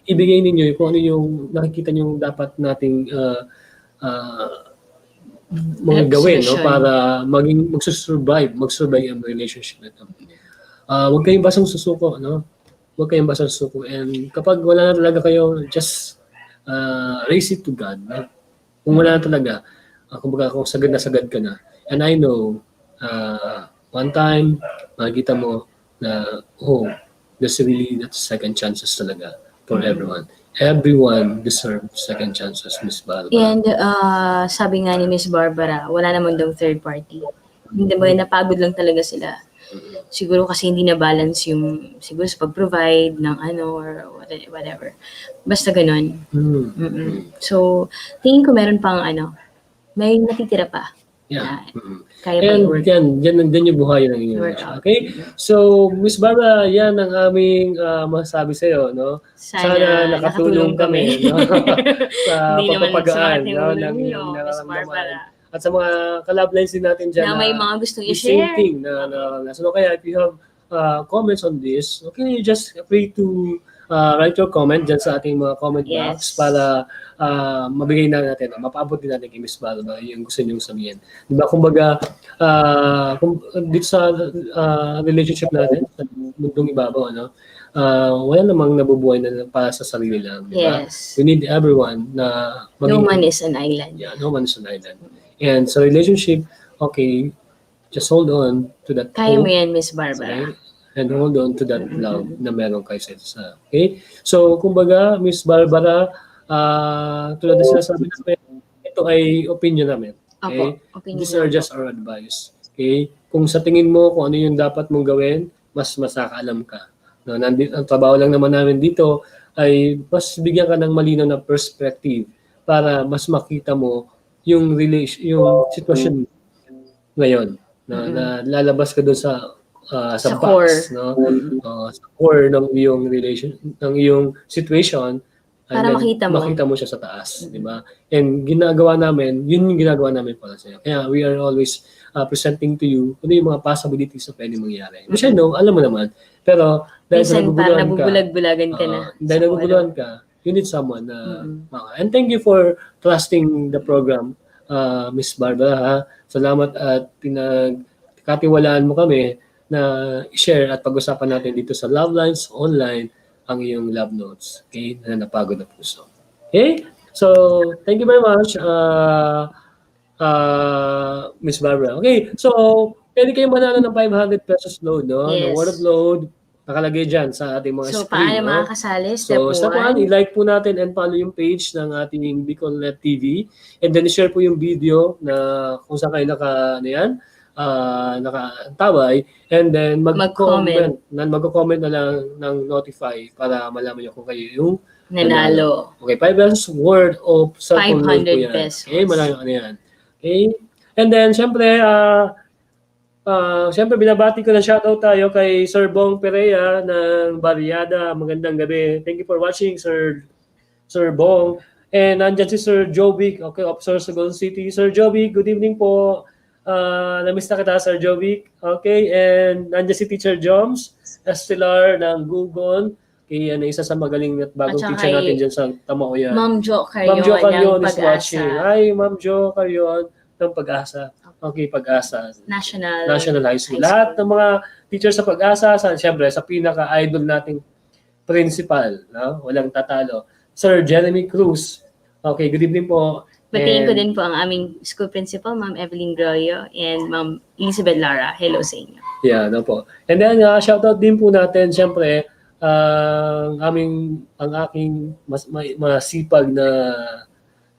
ibigay ninyo kung ano yung nakikita nyo dapat nating mga gawin, no? Para mag-survive ang relationship na ito. Huwag kayong basang susuko. No? Huwag kayong basang susuko. And kapag wala na talaga kayo, just raise it to God. No? Kung wala na talaga, kumbaga kung sagad ka na. And I know, one time, makikita mo na, there's really that second chances talaga for everyone. Everyone deserves second chances, Miss Barbara. And sabi nga ni Miss Barbara, wala naman daw third party. Hindi ba, napagod lang talaga sila. Siguro kasi hindi na balance yung siguro sa pag-provide ng or whatever. Basta ganun. So, tingin ko meron pang may natitira pa. Yeah. Kaya pa And i-work. yan yung buhay ng inyong Work relasyon. out. Okay? So, Miss Barbara, yan ang aming masabi sa'yo, no? Sana nakatulong kami, no? Sa Hindi naman pagpapagaan, sumakit yung no? ulo Ng niyo, iyong Miss nararamdaman. Barbara. At sa mga collab lines din natin dyan Na may mga gustong the same i-share. thing na nararanasan. So, kaya if you have comments on this, okay, just free to write your comment dyan sa ating mga comment box Yes. para mabigay na natin, mapaabot din natin kay Miss Barbara yung gusto niyong sabihin. Di ba, kumbaga, dito sa relationship natin, sa mundong ibabaw, ano, wala namang nabubuhay na para sa sarili lang. Di ba? Yes. We need everyone na No man is an island. Yeah, no man is an island. And sa relationship, okay, just hold on to that Kaya mo hope, yan, Miss Barbara. okay? And hold on to that love na meron kayo sa isa. Okay? So, kumbaga, Miss Barbara, tulad na sinasabi namin, ito ay opinion namin. Okay? Opo, opinion These are lang just our advice. Okay? Kung sa tingin mo kung ano yung dapat mong gawin, mas makakaalam ka. No, ang trabaho lang naman namin dito ay mas bigyan ka ng malinaw na perspective para mas makita mo yung sitwasyon ngayon na lalabas ka doon sa Sa box, core. no? Sa core ng iyong ng iyong situation, and Para then makita mo. siya sa taas, di ba? And ginagawa namin, yun yung ginagawa namin para sa iyo. Kaya we are always presenting to you ano yung mga possibilities na pwede mangyari. Which I know, alam mo naman, pero dahil Minsan parang naguguluhan nabubulag-bulagan ka na. dahil sa naguguluhan ka, you need someone na and thank you for trusting the program, Miss Barbara. Ha? Salamat at pinagkatiwalaan mo kami na i-share at pag-usapan natin dito sa Love Lines Online ang iyong love notes. Okay? Na napagod na puso. Okay? So, thank you very much, Miss Barbara. Okay, so, pwede kayong manalo ng 500 pesos load, no? Yes. The word of load, nakalagay dyan sa ating mga So, screen. paano no? makakasali? So, step 1, i-like po natin and follow yung page ng ating BicolNet TV. And then, i-share po yung video na kung saan kayo nakatabay. And then, mag-comment. Mag-comment na lang ng notify para malaman nyo kung kayo yung Nanalo. Okay, 5 pesos worth of cellphone load po 500 yan. pesos. Okay, maraming ano yan. Okay? And then, syempre, binabati ko ng shoutout tayo kay Sir Bong Perea ng Barriada. Magandang gabi. Thank you for watching, Sir Bong. And nandyan si Sir Jovic, okay, Officer sa Golden City. Sir Jovic, good evening po. Namiss na kita, Sir Jovic. Okay, and nandyan si Teacher Joms Estelar ng Gugon. Okay, yan, isa sa magaling at bagong At saka teacher natin dyan sa Tamaoyan. Ma'am Jo Ma'am Jo Carrion Carrion ng is watching. Pag-asa. Hi, Ma'am Jo Carrion ng Pag-asa. Okay, Pag-asa. National High School. Lahat ng mga teachers sa Pag-asa, siyempre, sa pinaka-idol nating principal, no? Walang tatalo. Sir Jeremy Cruz. Okay, good evening po. Batiin ko And- din po ang aming school principal, Ma'am Evelyn Groyo, and Ma'am Elizabeth Lara. Hello sa inyo. Yeah, no po. And then, shoutout din po natin, siyempre, ang aking masipag na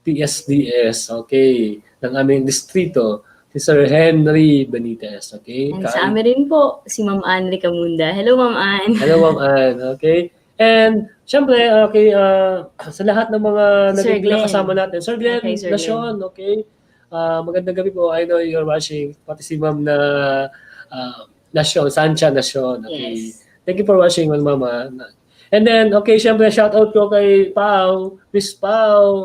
TSDS, okay, ng aming distrito, si Sir Henry Benitez, okay? And sa amin rin po, si Ma'am Ann Ricamunda. Hello, Ma'am Ann. Hello, Ma'am Ann, okay? And, syempre, okay, sa lahat ng mga Sir naging Glenn. kasama natin, Sir Glenn Okay, Sir Nation, okay? Magandang gabi po. I know you're watching. Pati si Ma'am na Nation, Sancha Nation, okay? Yes. Thank you for watching, Mama. And then, okay, syempre, shout out ko kay Pao, Miss Pao.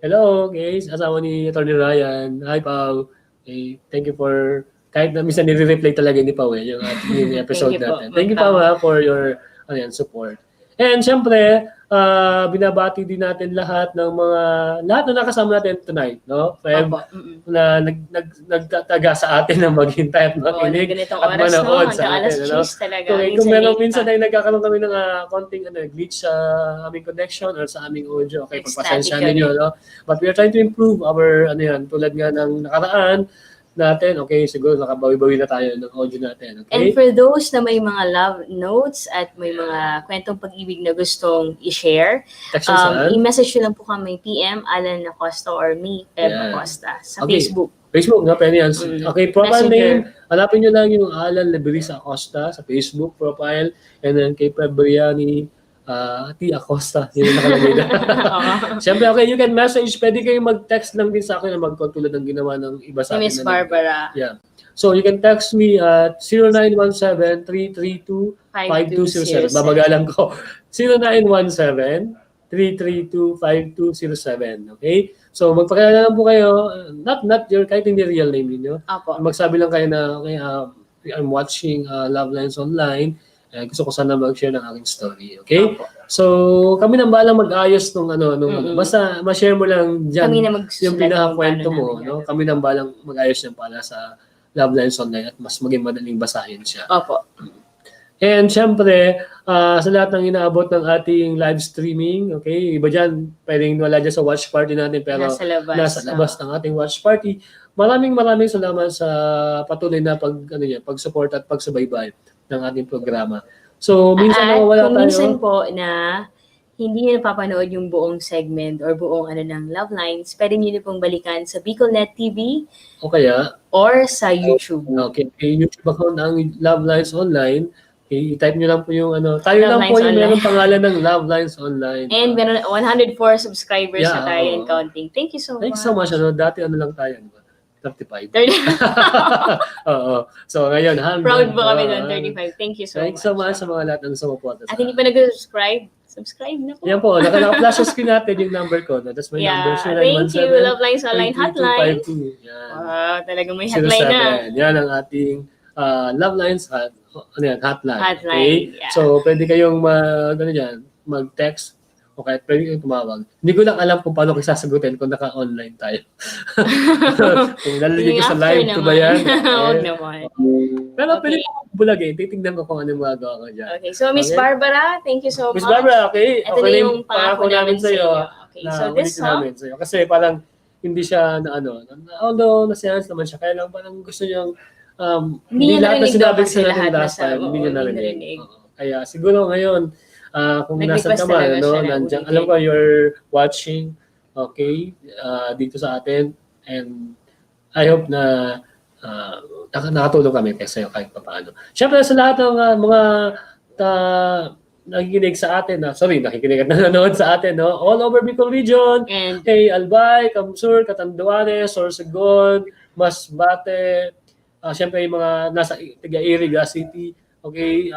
Hello, guys. Asawa ni Atty. Ryan. Hi, Pao. Okay, thank you for, kahit na minsan nire-replay talaga ni Pao yung ating episode Thank you po, natin. Thank you, Ma'am Pao, for your support. And syempre, binabati din natin lahat na nakasama natin tonight, no? Feb, Opo. na nagtataga sa atin na maghintay at Oo, makinig ganitong at oras, no? manood Hanggang sa alas atin. Ano? 10 talaga. Kung meron late minsan pa. ay nagkakaroon kami ng konting glitch sa aming connection or sa aming audio. Okay, pagpasensya Static ninyo, no? But we are trying to improve our, tulad nga ng nakaraan natin, okay, siguro nakabawi-bawi na tayo ng audio natin, And okay? for those na may mga love notes at may mga kwentong pag-ibig na gustong i-share, Text nyo saan? i-message nyo lang po kami PM Alan Acosta or me, Feb Yeah. Acosta sa Okay. Facebook. Facebook nga, pwede yan. Okay, profile Messenger. name, hanapin nyo lang yung Alan Lebrisa Acosta sa Facebook profile, and then kay Feb Briani, T. Acosta. Yun yung nakalagay na. Siyempre, okay, you can message. Pwede kayong mag-text lang din sa akin na mag-call tulad ng ginawa ng iba Si sa akin. Miss Barbara. Yeah. So, you can text me at 0917-332-5207. Babagalan ko. 0917-332-5207. Okay? So, magpakilala lang po kayo. Not your, kahit hindi real name niyo. Apo. Magsabi lang kayo na, okay, I'm watching Love Lines Online. Gusto ko sana mag-share ng aking story. Okay? Apo. So, kami nang balang mag-ayos nung basta ma-share mo lang dyan Kami na yung magsusulat pinaka-kwento ng mo. paano No? namin Kami nang balang mag-ayos yan para sa Love Lines Online at mas maging madaling basahin siya. Opo. And syempre, sa lahat ng inaabot ng ating live streaming, okay, iba dyan, pwedeng wala dyan sa watch party natin, pero Nasa labas. nasa labas ng ating watch party. Maraming salamat sa patuloy na pag-support at pagsubaybay ng ating programa. So, minsan At nawawala kung tayo. minsan po na hindi niyo napapanood yung buong segment or buong ng Love Lines, pwede niyo na pong balikan sa BicolNet TV O kaya, or sa YouTube. okay, YouTube account ng Love Lines Online. Okay, i-type nyo lang po yung tayo Love lang po Lines yung Online. meron pangalan ng Love Lines Online. And meron 104 subscribers Yeah, na tayo and oo. counting. Thank you so much. Thanks so much. Dati lang tayo, 35. 30. Oo. So, ngayon, 100. Proud po kami doon, 35. Thank you so Thanks much. so much sa mga lahat ng sumuporta At sa hindi pa nag-subscribe, subscribe na po. Yan po, naka-flash screen natin yung number ko. No? That's my number. Yeah, thank you. Love Lines Online Hotline. 917-332-52. Yan. Wow, talagang may hotline na. 07. Yan ang ating Love Lines hotline. Hotline, Okay? yeah. So, pwede kayong mag-text o kahit pwede kayong tumawag. Hindi ko lang alam kung paano kayo sasagutin kung naka-online tayo. Kung nalagay ko sa live ko ba yan? Huwag Eh, naman. Pero Okay. pwede ko bulagin. Titignan ko kung ano yung magagawa ko dyan. Okay, so Miss Okay. Barbara, thank you so Miss much. Barbara, okay? Ito Okay na na yung pangako namin sa iyo. Okay, na so this ulitin song, namin sa'yo. Kasi parang hindi siya although na-seance naman siya, kaya lang parang gusto niyang Hindi niya lahat na narinig sinabi daw kasi sa natin lahat last nasa- time, hindi niya oo, hindi narinig. narinig. Oo. Kaya siguro ngayon, kung nasan Nag-request ka man, talaga siya na nandiyan, ulitin. alam ko you're watching, okay, dito sa atin, and I hope na nakatulong kami sa'yo kahit pa paano. Siyempre sa lahat ng mga nakikinig sa atin, nakikinig at nanonood sa atin, no? All over Bicol Region, and kay Albay, Kamsur, Catanduanes, Sorsogon, Masbate, siyempre yung mga nasa Tiga-Iriga City, okay,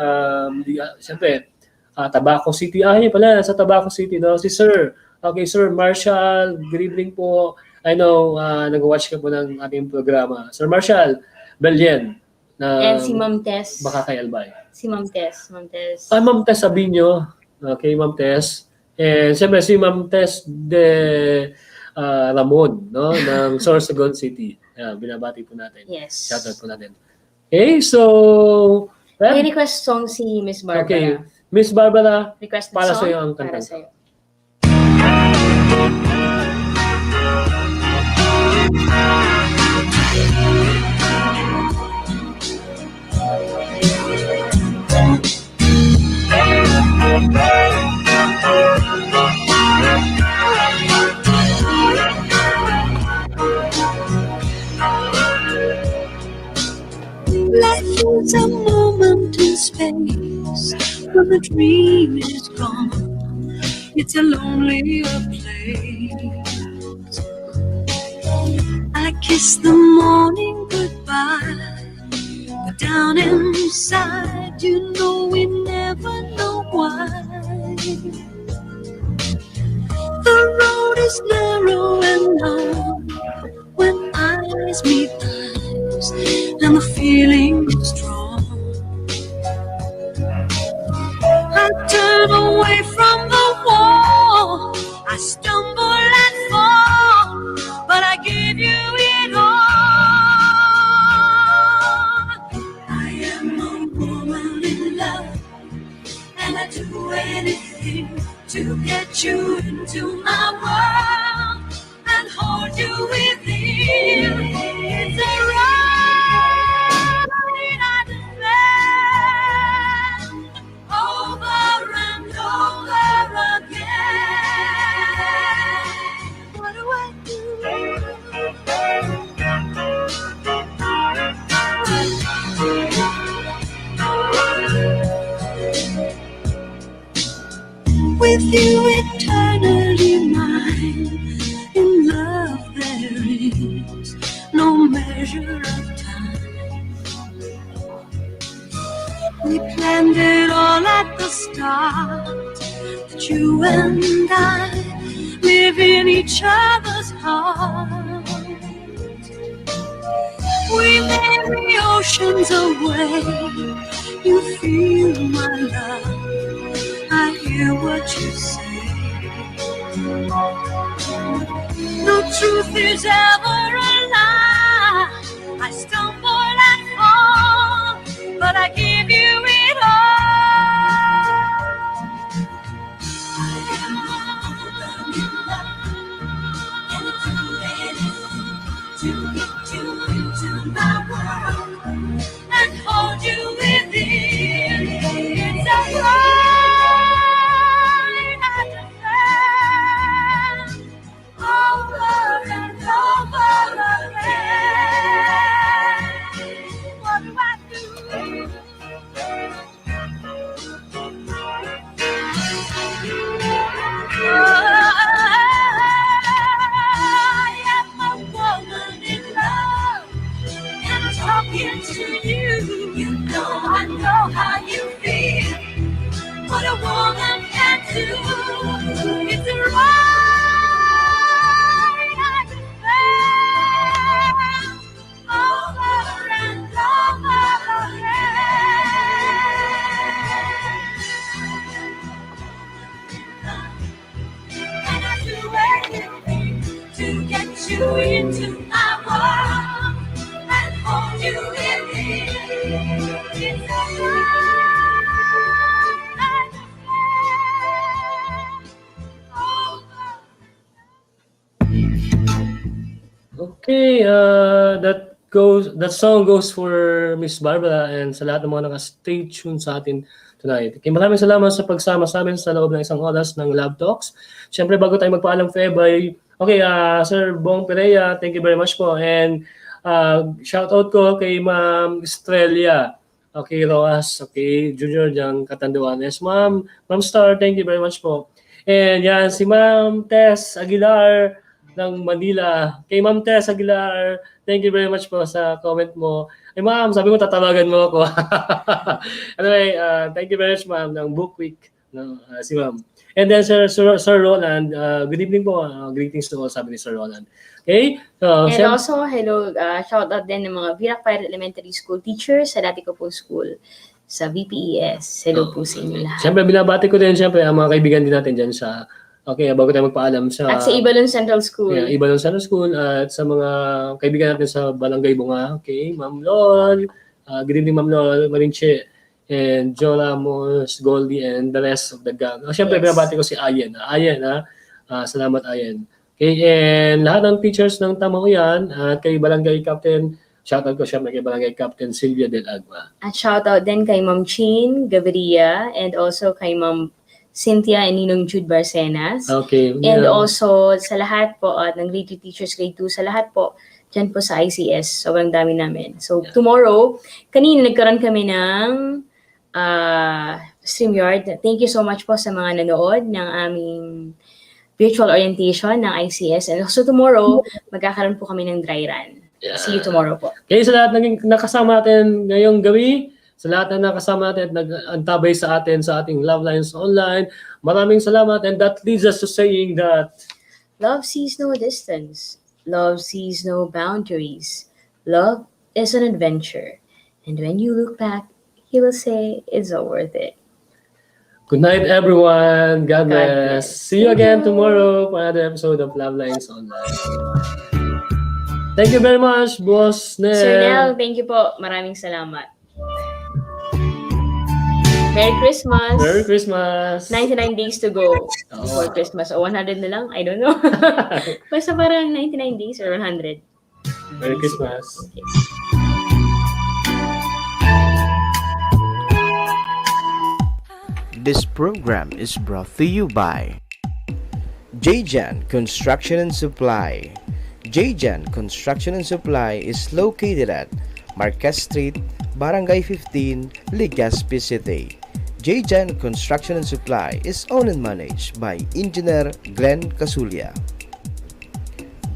siyempre, Tabaco City, yun pala, sa Tabaco City, no? Si Sir, okay, Sir Marshall, good evening po. I know, nag-watch ka po ng ating programa. Sir Marshall, Belien, and si Ma'am Tess. baka kay Albay. Si Ma'am Tess. Ma'am Tess. Ma'am Tess Sabino, okay, Ma'am Tess. And siyempre si Ma'am Tess de Ramon, no, ng Sorsogon City. Binabati po natin. Yes. Shoutout po natin. Okay, so May request song si Miss Barbara. okay, Miss Barbara, Request para song sa'yo ang para kanta. sa'yo. Life is a moment in space when the dream is gone. It's a lonelier place. I kiss the morning goodbye, but down inside, you know we never know why. The road is narrow and long when eyes meet eyes, and the feeling is strong. I turn away from the wall, I stumble and fall, but I give you it all. I am a woman in love, and I do anything to get you into my world and hold you within. It's a ride I defend over and over again. What do I do? planned it all at the start, that you and I live in each other's heart. We may be oceans away, you feel my love, I hear what you say. No truth is ever a lie, I stumble and fall, but I give you it all. I am to get you into my world and hold you within. It's a right I defend over and over again. What do I do? I am a woman in love, and talking to you, you know I know how you feel. What a woman can do, it's right I defend over and over again. And I do anything to get you into my world and hold you in me. It's a Okay, that song goes for Miss Barbara and sa lahat ng mga naka-stay tuned sa atin tonight. Okay, maraming salamat sa pagsama sa amin sa loob ng isang oras ng Love Talks. Siyempre, bago tayo magpaalam February, okay, Sir Bong Perea, thank you very much po. And shout out ko kay Ma'am Estrella, okay, Roas, okay, Junior Jang Katanduanes. Ma'am Star, thank you very much po. And yan, si Ma'am Tess Aguilar ng Manila. Kay Ma'am Tess Aguilar, thank you very much po sa comment mo. Ay ma'am, sabi mo tatawagan mo ako. Anyway, thank you very much ma'am ng Book Week. No, si ma'am. And then Sir Roland, good evening po. Greetings to all, sabi ni Sir Roland. Okay? So, And also, hello, shout out din ng mga Virac Pirate Elementary School teachers sa dati ko po school sa VPES. Hello po sa inyo lahat. siyempre, binabati ko din siyempre ang mga kaibigan din natin dyan sa bago tayo magpaalam sa At sa Ibalon Central School. Yeah, Ibalon Central School at sa mga kaibigan natin sa Barangay Bunga. Okay, Ma'am Lol, good evening Ma'am Lol, Marinche, and Joe Ramos, Goldie, and the rest of the gang. Siyempre, Yes. binabati ko si Ayen. Salamat Ayen. Okay, and lahat ng teachers ng Tamahuyan at kay Barangay Captain, shoutout ko siyempre kay Barangay Captain Silvia Del Agua. At shout out din kay Ma'am Chin Gaviria and also kay Ma'am Cynthia and Ninong Jude Barcenas. Okay. And yeah. also sa lahat po ng grade 2 teachers, grade 2, sa lahat po dyan po sa ICS. Sobrang dami namin. So tomorrow, kanina nagkaroon kami ng StreamYard. Thank you so much po sa mga nanood ng aming virtual orientation ng ICS. And also tomorrow, magkakaroon po kami ng dry run. Yeah. See you tomorrow po. Okay, sa lahat ng nakasama natin ngayong gabi, sa lahat na nakasama natin at nag-antabay sa atin sa ating Love Lines Online, maraming salamat, and that leads us to saying that Love sees no distance. Love sees no boundaries. Love is an adventure. And when you look back, you will say it's all worth it. good night everyone. God God bless. bless. See you again Thank you. tomorrow for another episode of Love Lines Online. Thank you very much, Boss Nel. Sir Nel, thank you po. Maraming salamat. Merry Christmas! Merry Christmas. 99 days to go before Christmas. O 100 na lang? I don't know. Basta parang 99 days or 100. Merry Christmas. This program is brought to you by Jjan Construction and Supply. Jjan Construction and Supply is located at Marquez Street, Barangay 15, Legazpi City. Jjan Construction and Supply is owned and managed by Engineer Glenn Casulia.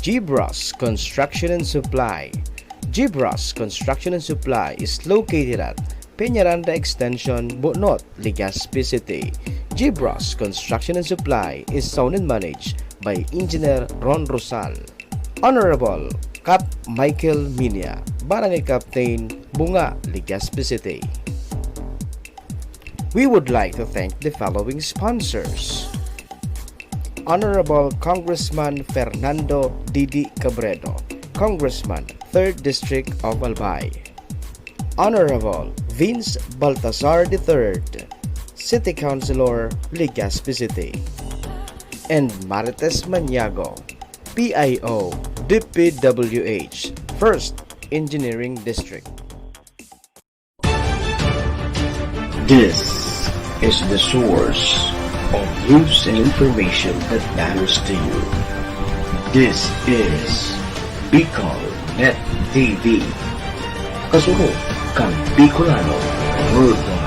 Gibros Construction and Supply. Gibros Construction and Supply is located at Peñaranda Extension, Bonot, Legazpi City. Gibros Construction and Supply is owned and managed by Engineer Ron Rosal. Honorable Cap Michael Minya, Barangay Captain, Bunga, Legazpi City. We would like to thank the following sponsors. Honorable Congressman Fernando Didi Cabredo, Congressman, 3rd District of Albay. Honorable Vince Baltazar III, City Councilor, Legazpi City. And Marites Maniago, PIO, DPWH, 1st Engineering District. This is the source of news and information that matters to you. This is Bicol Net TV. Kasunod kang Bicolano Worldwide.